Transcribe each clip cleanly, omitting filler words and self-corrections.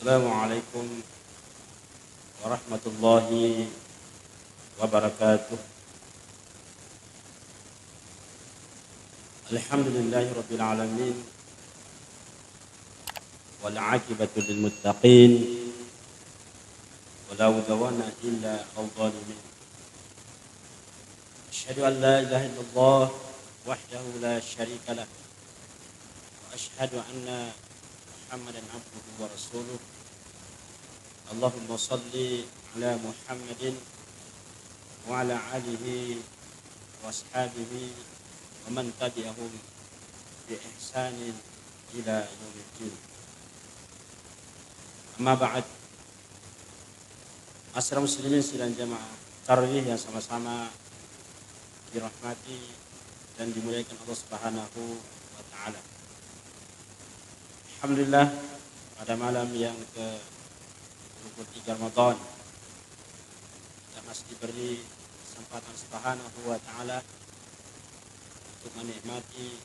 Assalamualaikum warahmatullahi wabarakatuh. Alhamdulillahi rabbil alamin wal 'aqibatu lil muttaqin wala udwana illa 'alal zalimin. Asyhadu an la ilaha illallah wahdahu la syarika lah wa asyhadu anna Muhammadan abduhu wa rasuluh. Allahumma salli ala Muhammadin wa ala alihi wa ashabihi wa man tabi'ahum bi ihsanin ila yaumiddin. Amma ba'd. Ma'asyiral muslimin sidang jamaah tarawih yang sama-sama dirahmati dan dimuliakan Allah Subhanahu wa taala. Alhamdulillah, pada malam yang ke-23 Ramadan kita masih diberi kesempatan Subhanahu wa taala untuk menikmati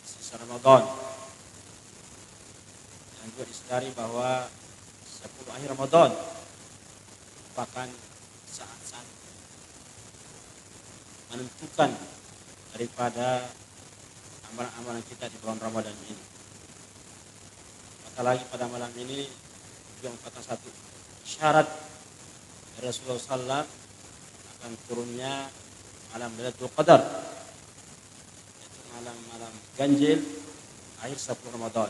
sisa Ramadan. Dan juga disadari bahwa 10 akhir Ramadan merupakan saat-saat menentukan daripada amalan-amalan kita di bulan Ramadan ini. Maka lagi pada malam ini juga merupakan satu syarat dari Rasulullah SAW akan turunnya malam Lailatul Qadar, yaitu malam-malam ganjil akhir 10 Ramadan.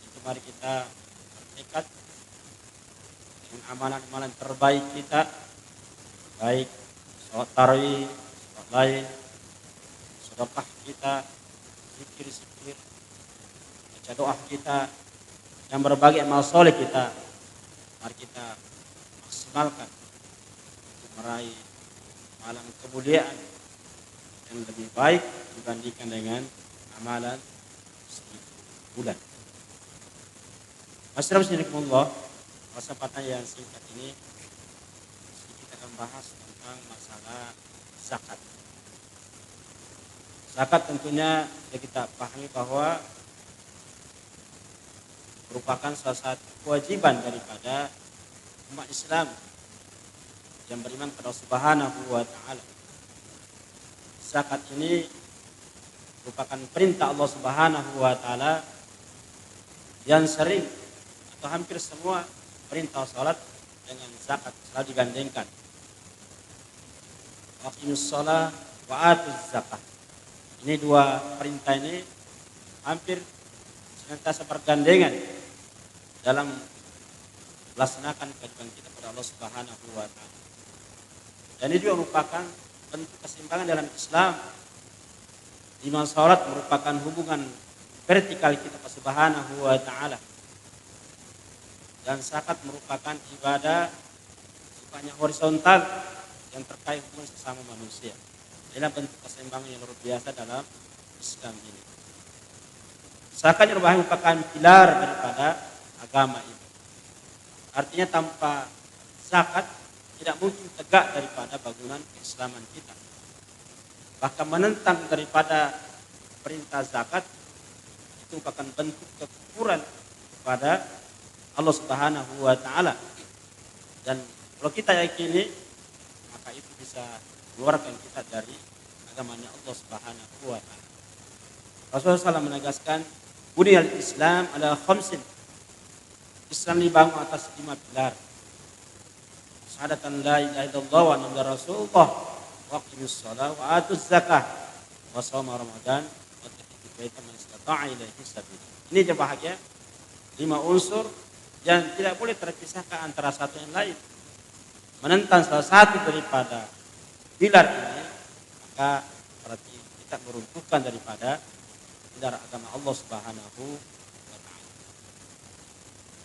Itu mari kita bertekad dengan amalan-amalan terbaik kita, baik sholat tarawih, sholat lain, sedekah kita, zikir-zikir, baca doa kita, yang berbagai amal soleh kita, mari kita maksimalkan untuk meraih malam kemuliaan yang lebih baik dibandingkan dengan amalan 1000 bulan. Masyarakat, kesempatan yang singkat ini kita akan bahas tentang masalah zakat. Zakat tentunya kita pahami bahwa merupakan salah satu kewajiban daripada umat Islam yang beriman kepada Allah Subhanahu wa taala. Zakat ini merupakan perintah Allah Subhanahu wa taala yang sering atau hampir semua perintah salat dengan zakat selalu digandengkan. Waqimus shalah wa atuz zakah. Ini dua perintah ini hampir senantiasa bergandengan dalam melaksanakan kewajiban kita kepada Allah Subhanahu wa taala. Dan ini juga merupakan bentuk keseimbangan dalam Islam, di mana salat merupakan hubungan vertikal kita kepada Subhanahu wa taala. Dan zakat merupakan ibadah sifatnya horizontal yang terkait hubungan sesama manusia. Inilah bentuk keseimbangan yang luar biasa dalam Islam ini. Zakat merupakan pilar daripada agama ini. Artinya tanpa zakat tidak mungkin tegak daripada bangunan keislaman kita. Bahkan menentang daripada perintah zakat itu merupakan bentuk kekufuran kepada Allah Subhanahu wa taala. Dan kalau kita yakini, maka itu bisa mengeluarkan kita dari agamanya Allah Subhanahu wa taala. Rasulullah SAW menegaskan, "Buniyal Islam ala khamsin." Islam dibangun atas 5 pilar. Syahadatan la ilaha illallah wa anna rasulullah, wa aqimus shalah wa atuz zakah wa shaum ramadan wa tahijjud baita man istata'a ilaihi sabila. Ini dia bahagia 5 unsur yang tidak boleh terpisahkan antara satu yang lain. Menentang salah satu daripada pilar ini, maka berarti kita meruntuhkan daripada pilar agama Allah Subhanahu wa taala.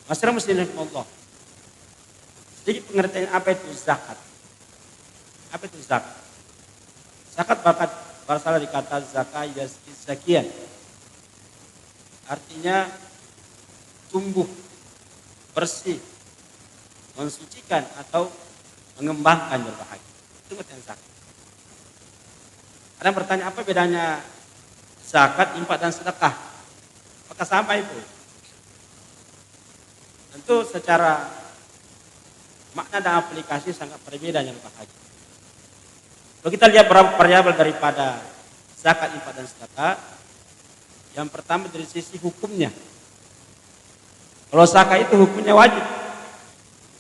Masyarakat muslimin Allah. Sedikit pengertian apa itu zakat. Apa itu zakat? Zakat berasal dari kata zakah zakian. Artinya tumbuh, bersih, mensucikan atau mengembangkan berbahagia. Itu artinya zakat. Ada yang bertanya, apa bedanya zakat, infak dan sedekah? Apakah sama itu? Tentu secara makna dan aplikasi sangat berbeda yang bahagia. Kalau kita lihat beberapa variabel daripada zakat, infak dan sedekah, yang pertama dari sisi hukumnya. Kalau zakat itu hukumnya wajib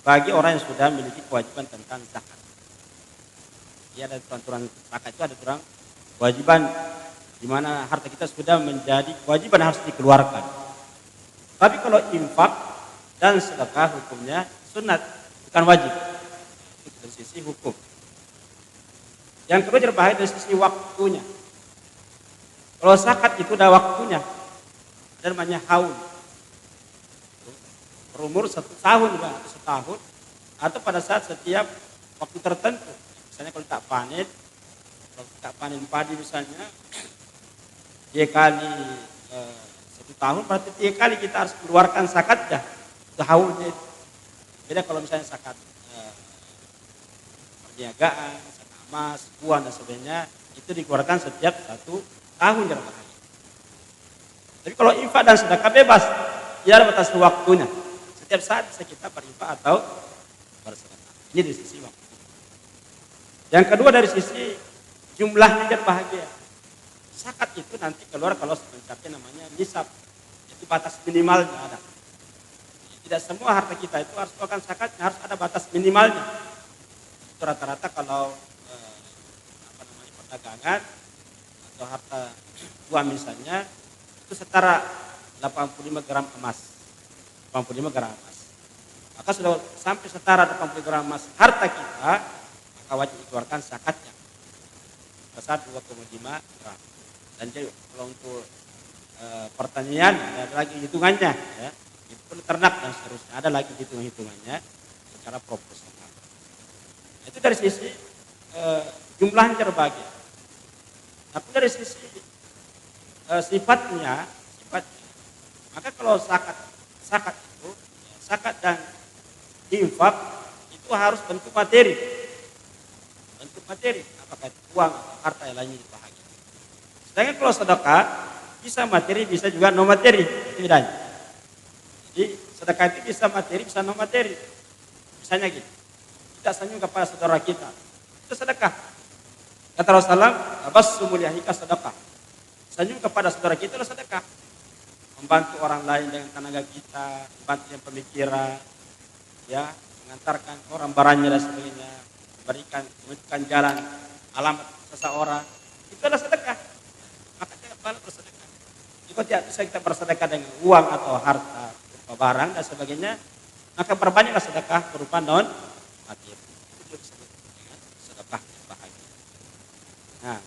bagi orang yang sudah memiliki kewajiban tentang zakat. Ya, ada aturan zakat itu ada aturan kewajiban di mana harta kita sudah menjadi kewajiban harus dikeluarkan. Tapi kalau infak dan sedekah hukumnya sunat, bukan wajib. Itu dari sisi hukum. Yang kedua berbahaya dari sisi waktunya. Kalau zakat itu ada waktunya, ada namanya haul. Berumur 1 tahun atau setahun, atau pada saat setiap waktu tertentu. Misalnya kalau tak panen padi misalnya, 3 kali 1 tahun berarti 3 kali kita harus keluarkan zakatnya. Itu haulnya itu. Beda kalau misalnya zakat perniagaan, zakat emas, uang dan sebagainya, itu dikeluarkan setiap 1 tahun jarak bahaya. Tapi kalau infak dan sedekah bebas, tidak ada batas waktunya. Setiap saat bisa kita berinfak atau bersedekah. Ini dari sisi waktu. Yang kedua dari sisi jumlahnya jarak bahagia. Zakat itu nanti keluar kalau mencapai namanya nisab. Itu batas minimalnya ada. Tidak semua harta kita itu harus melakukan zakatnya, harus ada batas minimalnya. Itu rata-rata kalau perdagangan atau harta uang misalnya itu setara 85 gram emas. 85 gram emas. Maka sudah sampai setara 80 gram emas harta kita, maka wajib dikeluarkan zakatnya. Besar 2,5 gram. Dan jadi kalau untuk pertanian ada lagi hitungannya, ya. Itu ternak dan seterusnya ada lagi hitungannya secara proporsional. Itu dari sisi jumlahnya terbagi. Tapi dari sisi sifatnya, maka kalau zakat itu, zakat dan infak itu harus bentuk materi, apakah itu uang atau harta yang lainnya bahagia. Sedangkan kalau sedekah bisa materi, bisa juga non materi, itu bedanya. Jadi sedekah itu bisa materi, bisa non materi. Misalnya gitu, kita senyum kepada saudara kita, itu sedekah. Kata Rasulullah, tabassumul yahika sedekah. Senyum kepada saudara kita adalah sedekah. Membantu orang lain dengan tenaga kita, membantu yang pemikiran, ya, mengantarkan orang barangnya dan sebagainya, menunjukkan jalan, alamat seseorang, itu adalah sedekah. Maka jangan malas bersedekah. Jika tidak bisa kita bersedekah dengan uang atau harta, berupa barang dan sebagainya, maka perbanyaklah sedekah berupa non materi. Itu disebut dengan sedekah yang bahagia. Nah,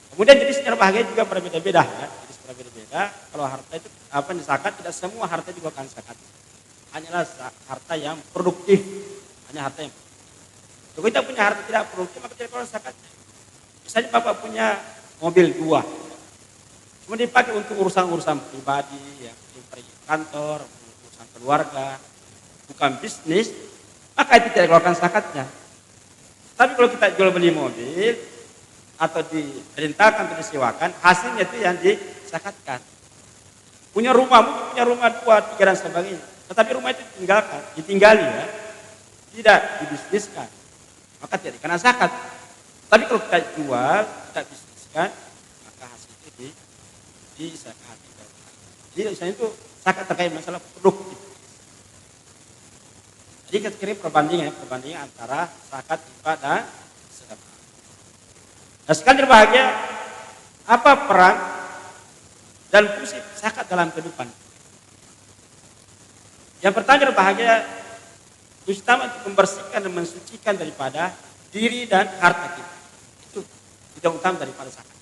kemudian jenisnya bahagia juga berbeda-beda, ya. Berbeda. Kalau harta itu zakat, tidak semua harta juga akan zakat. Hanyalah harta yang produktif, hanya harta yang produktif. Kalau kita punya harta tidak produktif, maka tidak perlu zakatnya. Misalnya bapak punya mobil 2, cuma dipakai untuk urusan pribadi, ya, pergi kantor, urusan keluarga, bukan bisnis, maka itu tidak dikeluarkan zakatnya. Tapi kalau kita jual beli mobil atau diperintahkan atau disewakan, hasilnya itu yang zakatkan. Punya rumah 2, 3 dan sebagainya. Tetapi rumah itu ditinggali, ya. Tidak dibisniskan. Maka tidak dikena zakat. Tapi kalau kita jual, kita bisniskan, maka hasil itu dizakati. Jadi misalnya itu zakat terkait masalah produktif. Jadi kita kirim perbandingan antara zakat, infak dan sedekah. Nah, sekali berbahagia, apa peran dan fungsi zakat dalam kehidupan? Yang pertama berbahagia, utama untuk membersihkan dan mensucikan daripada diri dan harta kita. Itu tidak utama daripada zakat.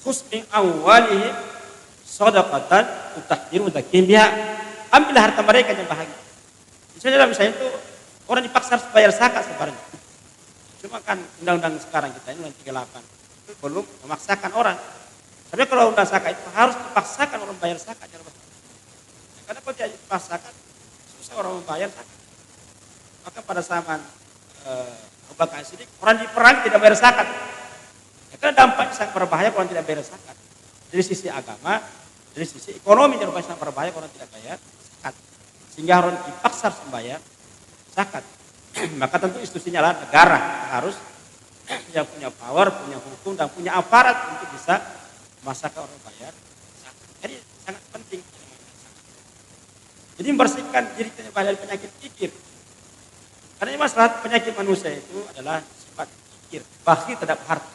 Khusmin awwalihi shadaqatan tutahhiru zakim biha. Ambillah harta mereka yang bahagia. Misalnya itu orang dipaksa harus bayar zakat sebenarnya. Cuma kan undang-undang sekarang kita ini undang 38 itu belum memaksakan orang. Tapi kalau undang zakat itu harus dipaksakan orang bayar zakat. Karena kalau tidak dipaksakan susah orang membayar zakat. Maka pada zaman Abu Bakar Siddiq orang di perang tidak bayar zakat. Ya, karena dampaknya sangat berbahaya kalau tidak bayar zakat. Dari sisi agama, dari sisi ekonomi dampaknya sangat berbahaya kalau tidak bayar. zakat. Sehingga orang dipaksa harus membayar zakat. Maka tentu institusinya adalah negara harus yang punya power, punya hukum dan punya aparat untuk bisa memaksakan orang bayar zakat. Jadi sangat penting. Jadi membersihkan diri kita dari penyakit kikir. Karena masalah penyakit manusia itu adalah sifat kikir, bakhil terhadap harta.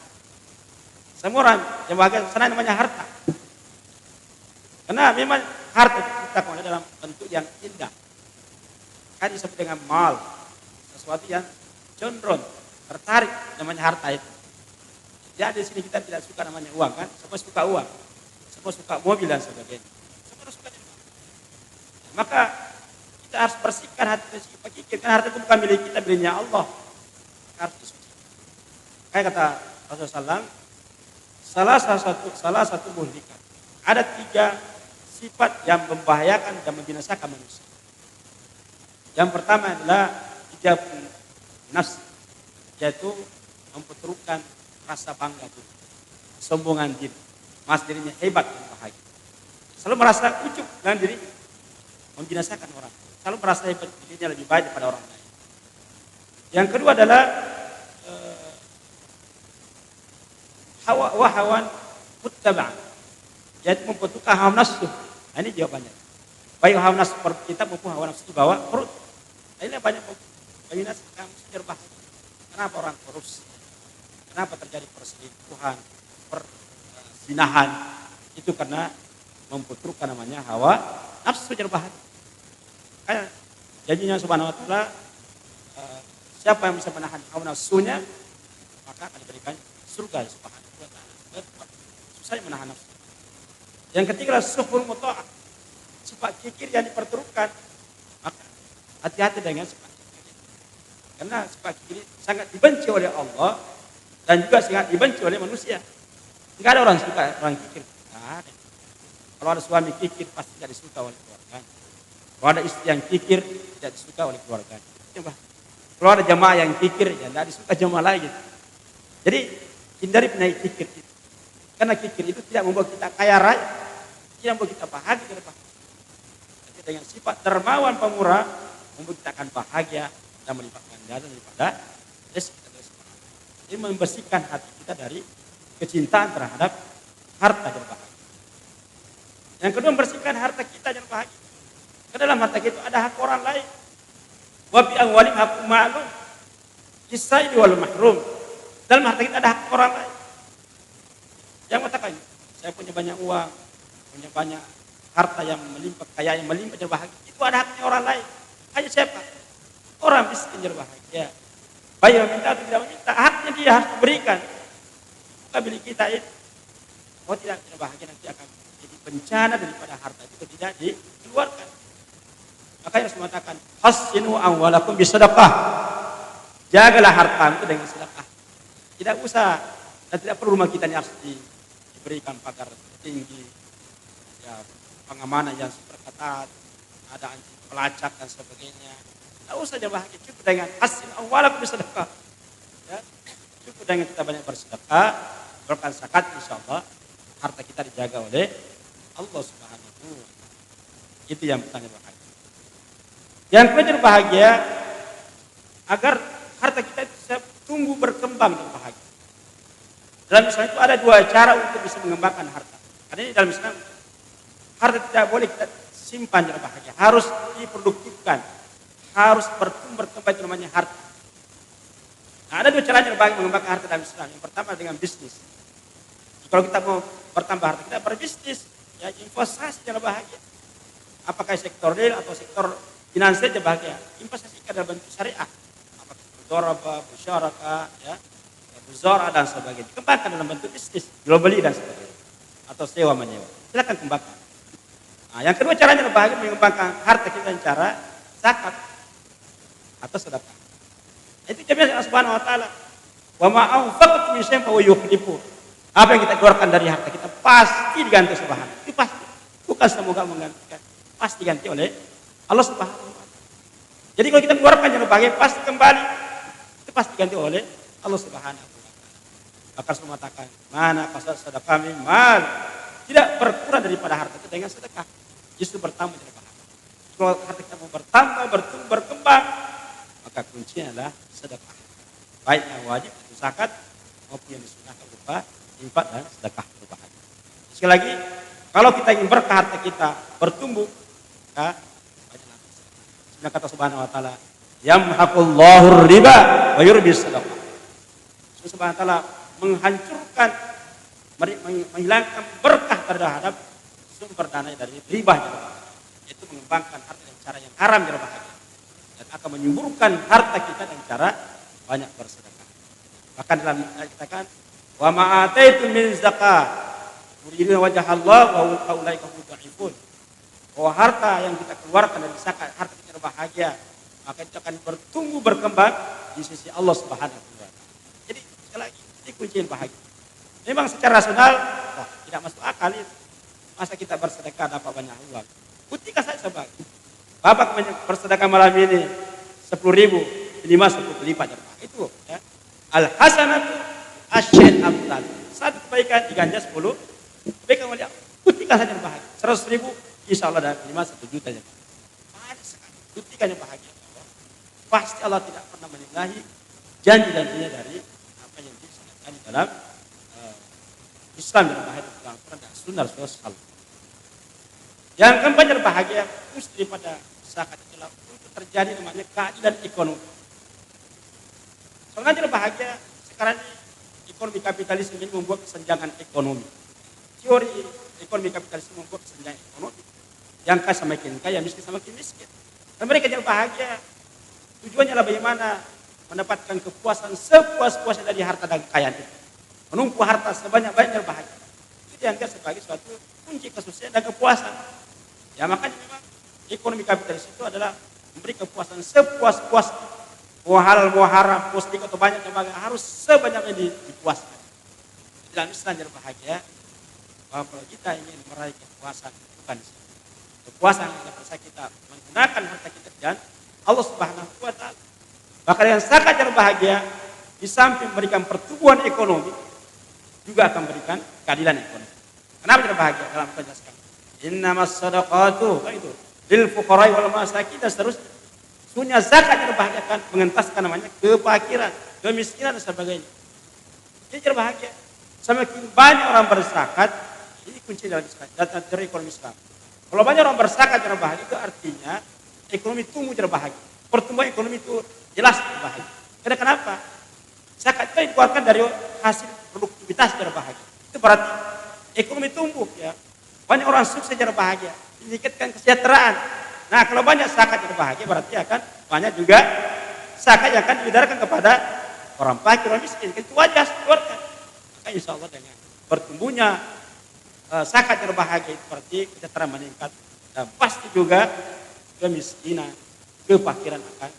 Semua orang yang bahagia sana namanya harta. Karena memang harta itu diciptakan dalam bentuk yang indah. Kan disebut dengan mal, sesuatu yang condong, tertarik namanya harta itu. Jadi di sini kita tidak suka namanya uang kan, semua suka uang, semua suka mobil dan sebagainya. Semua suka uang. Maka kita harus bersihkan hati dari sifat kikir, karena harta itu bukan milik kita, miliknya Allah. Harus disucikan. Kayak kata Rasulullah SAW, salah satu muhlikat. Ada 3 sifat yang membahayakan dan membinasakan manusia. Yang pertama adalah hijabun nafs, yaitu memperturutkan rasa bangga itu, kesombongan diri, mas dirinya hebat dan bahagia. Selalu merasa ujub dengan diri, membinasakan orang. Selalu merasa hebat dirinya lebih baik daripada orang lain. Yang kedua adalah hawan muttaba'an, yaitu mempertukar hawa nafsu. Nah, ini jawabannya. Baik hawa nafsu kita maupun hawa nafsu di bawah perut. Nah, ini banyak bayinas kamu berbahaya. Kenapa orang korupsi? Kenapa terjadi perselingkuhan, perzinahan? Itu karena mempertukar namanya hawa nafsu berbahaya. Kayak janjinya Subhanahu wa taala, siapa yang bisa menahan hawa nafsunya, maka akan diberikan surga Subhanahu wa taala. Susah menahan nafsu. Yang ketiga adalah suhul muta'ah, sifat kikir yang diperturutkan. Maka hati-hati dengan sifat kikir. Karena sifat kikir sangat dibenci oleh Allah dan juga sangat dibenci oleh manusia. Enggak ada orang suka orang kikir. Nah, kalau ada suami kikir pasti tidak disuka oleh keluarganya. Kalau ada istri yang kikir tidak disuka oleh keluarganya. Kalau ada jamaah yang kikir ya tidak disuka jamaah lagi. Jadi hindari penyakit kikir itu. Karena kikir itu tidak membuat kita kaya raya, tidak membuat kita bahagia ke depan. Tapi dengan sifat dermawan pemurah, membuat kita akan bahagia dan melipat gandakan daripada rezeki kita. Ini membersihkan hati kita dari kecintaan terhadap harta dan bahagia. Yang kedua, membersihkan harta kita dan bahagia. Karena dalam harta kita ada hak orang lain. Wa bi amwalihim haqqun ma'lum lis-sa'ili wal mahrum. Dalam harta kita ada hak orang lain. Yang mengatakan, saya punya banyak uang, punya banyak harta yang melimpah, kaya yang melimpah dan bahagia. Itu ada haknya orang lain. Hanya siapa? Orang miskin dan bahagia. Baik meminta atau tidak meminta, haknya dia harus memberikan. Bukan milik kita itu. Kalau tidak bahagia nanti akan jadi bencana daripada harta itu tidak dikeluarkan. Makanya harus mengatakan, hasinu amwalakum bisadaqah. Jagalah harta itu dengan sedekah. Tidak usah dan tidak perlu rumah kita ini harus diberikan pagar tinggi, ya, pengamanan yang super ketat, ada anti pelacak dan sebagainya. Tidak usah dia bahagia, cukup dengan hasil awalakum bersedekah. Ya, cukup dengan kita banyak bersedekah, berkan zakat, insya Allah harta kita dijaga oleh Allah Subhanahu wa taala. Itu yang pertanyaan bahagia. Yang kedua bahagia agar harta kita bisa tumbuh berkembang dan bahagia. Dalam Islam itu ada 2 cara untuk bisa mengembangkan harta. Karena ini dalam Islam harta tidak boleh kita simpan dalam bahagia, harus diproduktifkan, harus berkembang itu namanya harta. Nah, ada 2 cara mengembangkan harta dalam Islam. Yang pertama dengan bisnis. Kalau kita mau bertambah harta, kita berbisnis, ya investasi dalam bahagia. Apakah sektor real atau sektor finansial saja bahagia. Investasi dalam bentuk syariah. Apakah mudharabah, musyarakah, ya, muzarah dan sebagainya. Kembangkan dalam bentuk bisnis, jual beli dan sebagainya. Atau sewa menyewa. Silakan kembangkan. Nah, yang kedua caranya bahagia mengembangkan harta kita dengan cara zakat atau sedekah. Itu jaminan Allah Subhanahu wa taala. Wa ma anfaqtum min syai'in fa huwa yukhlifu. Apa yang kita keluarkan dari harta kita pasti diganti Subhanahu. Itu pasti. Bukan semoga menggantikan. Pasti diganti oleh Allah Subhanahu wa taala. Jadi kalau kita keluarkan jangan bahagia pasti kembali. Itu pasti diganti oleh Allah Subhanahu wa taala. Maka Rasul mengatakan, mana pasal sedekah min mal, tidak berkurang daripada harta itu dengan sedekah, justru bertambah daripada harta. Kalau harta kita mau bertambah, bertumbuh, berkembang, maka kuncinya adalah sedekah. Baik yang wajib itu zakat maupun yang disunahkan berupa infak dan sedekah berupa haji. Sekali lagi, kalau kita ingin berkah harta kita bertumbuh, maka banyaklah bersedekah. Sebenarnya kata Subhanahu wa taala, yamhaqullahu riba wa yurbis sadaqah. Subhanahu wa taala menghancurkan, menghilangkan berkah terhadap sumber dana dari riba, yaitu mengembangkan harta dengan cara yang haram yang berbahaya, dan akan menyuburkan harta kita dengan cara banyak bersedekah. Bahkan dalam ayat dikatakan, wa ma ataitum min zakat yuriduna wajhallah wa ulaika hum dhaifun. Bahwa harta yang kita keluarkan dari zakat, harta kita berbahagia, maka itu akan bertumbuh berkembang di sisi Allah Subhanahu wa taala. Jadi sekali lagi, ini kunci yang bahagia. Memang secara rasional tidak masuk akal itu. Masa kita bersedekah dapat banyak uang? Buktikan saja sebagai Bapak bersedekah malam ini 10.000, minimal 10 kali lipat. Itu ya. Al-hasanatu asyad amsal. Satu kebaikan diganja 10 kebaikan oleh Allah. Buktikan saja bahagia. 100.000 insya Allah dan minimal 1 juta. Banyak sekali. Buktikan yang bahagia. Pasti Allah tidak pernah menyalahi janji-janjinya dari apa yang disebutkan di dalam Islam dalam bahaya dalam Quran dan Sunnah Rasulullah. Yang keempat yang bahagia khusus daripada zakat adalah untuk terjadi namanya keadilan ekonomi. Soalnya bahagia sekarang ini ekonomi kapitalisme ini membuat kesenjangan ekonomi. Teori ekonomi kapitalisme membuat kesenjangan ekonomi. Yang kaya semakin kaya, miskin semakin miskin. Dan mereka yang bahagia tujuannya adalah bagaimana mendapatkan kepuasan sepuas-puasnya dari harta dan kekayaan itu. Menumpuk harta sebanyak-banyaknya bahagia. Itu dianggap sebagai suatu kunci kesuksesan dan kepuasan. Ya makanya memang ekonomi kapitalis itu adalah memberi kepuasan sepuas-puas. Mau halal, mau haram, mau sedikit atau banyak, harus sebanyaknya dipuaskan. Dalam Islam yang bahagia, bahwa kalau kita ingin meraih kepuasan, bukan kepuasan yang bisa kita menggunakan harta kita dan Allah Subhanahu wa taala. Bahkan yang sangat bahagia, di samping memberikan pertumbuhan ekonomi, juga akan memberikan keadilan ekonomi. Kenapa tidak bahagia? Dalam penjelasan innamas shadaqatu itu lil fuqara'i wal masakin dan seterusnya. Sunya zakat yang membahagiakan, mengentaskan namanya kefakiran, kemiskinan dan sebagainya. Ini terbahagia. Semakin banyak orang berzakat, ini kunci dalam Islam, dari ekonomi Islam. Kalau banyak orang berzakat yang bahagia, itu artinya ekonomi tumbuh terbahagia. Pertumbuhan ekonomi itu jelas terbahagia. Karena kenapa? Zakat itu dikeluarkan dari hasil produktivitas terbahagia. Itu berarti ekonomi tumbuh ya. Banyak orang sukses secara bahagia, meningkatkan kesejahteraan. Nah, kalau banyak zakat yang bahagia berarti akan banyak juga zakat yang akan diberikan kepada orang fakir, orang miskin. Itu wajah keluarkan. Maka insya Allah dengan bertumbuhnya zakat yang bahagia itu berarti kesejahteraan meningkat dan pasti juga kemiskinan, kefakiran akan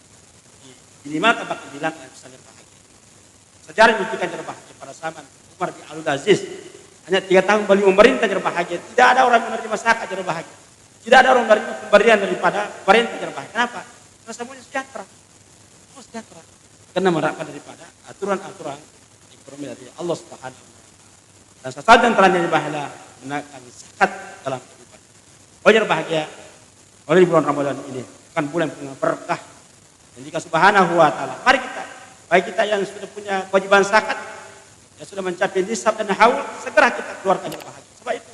minimal bahkan bilang misalnya bahagia. Sejarah membuktikan yang bahagia pada zaman Umar bin Abdul Aziz. Hanya 3 tahun beliau memerintah yang bahagia. Tidak ada orang menerima zakat yang bahagia. Tidak ada orang menerima pemberian daripada pemerintah yang bahagia. Kenapa? Karena semuanya sejahtera. Semua sejahtera. Karena menerapkan daripada aturan-aturan ekonomi dari Allah Subhanahu wa taala. Dan salah satu yang telah bahagia menaikkan zakat dalam kehidupan. Orang bahagia oleh bulan Ramadan ini bukan bulan penuh berkah. Dan jika Subhanahu wa taala, mari kita, baik kita yang sudah punya kewajiban zakat, yang sudah mencapai nisab dan haul, segera kita keluarkan yang bahagia. Sebab itu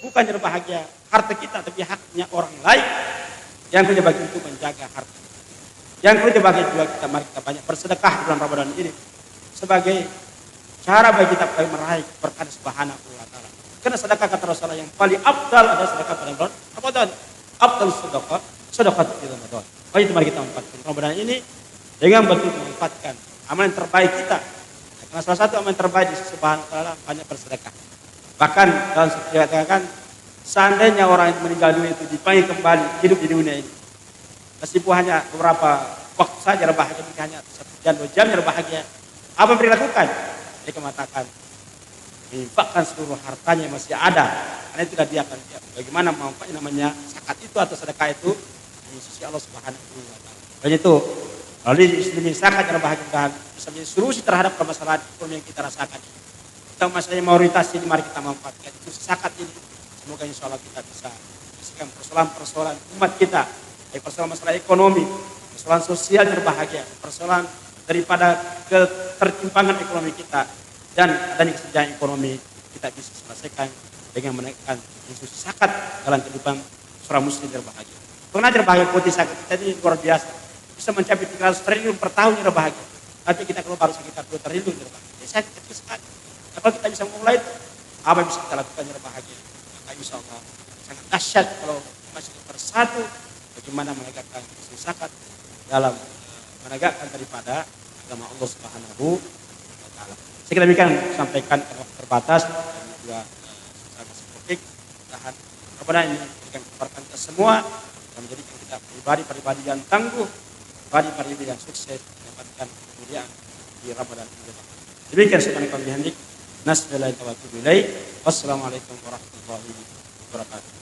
bukan yang bahagia harta kita, tapi haknya orang lain yang kerja bagi itu menjaga harta. Yang kerja bagi juga kita, mari kita banyak bersedekah di bulan Ramadan ini sebagai cara bagi kita meraih berkah Subhanahu wa taala. Karena sedekah kata Rasulullah yang paling afdal adalah sedekah pada bulan Ramadan. Afdal sedekah di Ramadan. Mari itu mari kita manfaatkan Ramadan ini dengan betul memanfaatkan amalan terbaik kita. Karena salah satu amalan terbaik di Subhanahu wa taala banyak bersedekah. Bahkan dalam sejarah dikatakan seandainya orang yang meninggal dunia itu dipanggil kembali hidup di dunia ini, meskipun hanya beberapa waktu saja berbahagia, hanya 1 jam 2 jam berbahagia, apa yang mereka lakukan? Mereka mengatakan menginfakkan seluruh hartanya yang masih ada, karena itu dia akan bagaimana manfaatnya namanya zakat itu atau sedekah itu di sisi Allah Subhanahu wa taala. Dan itu melalui istilah zakat yang berbahagia bisa menjadi solusi terhadap permasalahan ekonomi yang kita rasakan. Kita masalah mayoritas ini mari kita manfaatkan itu zakat ini. Semoga insya Allah kita bisa menyelesaikan persoalan-persoalan umat kita baik persoalan masalah ekonomi, persoalan sosial yang berbahagia, persoalan daripada ketertimpangan ekonomi kita dan adanya kesejahteraan ekonomi kita bisa selesaikan dengan menaikkan isu zakat dalam kehidupan seorang muslim berbahagia. Pengajar bahagia putih zakat kita ini luar biasa, bisa mencapai 300 triliun per tahun yang berbahagia. Tapi kita kalau baru sekitar 2 triliun berbahagia, saya kecil sekali. Nah, kalau kita bisa memulai itu, apa yang bisa kita lakukan yang berbahagia? Maka insya Allah sangat dahsyat kalau masih bersatu bagaimana menegakkan isu zakat dalam menegakkan daripada agama Allah Subhanahu wa taala. Saya kira demikian sampaikan karena waktu terbatas dan juga sangat topik. Mudah-mudahan kepada ini memberikan keberkahan kita semua dan menjadikan kita pribadi-pribadi yang tangguh, pribadi-pribadi yang sukses mendapatkan kemuliaan di Ramadan ini. Demikian subhanaka wa bihamdik, nasbillahi wa atubu ilaik. Wassalamualaikum warahmatullahi wabarakatuh.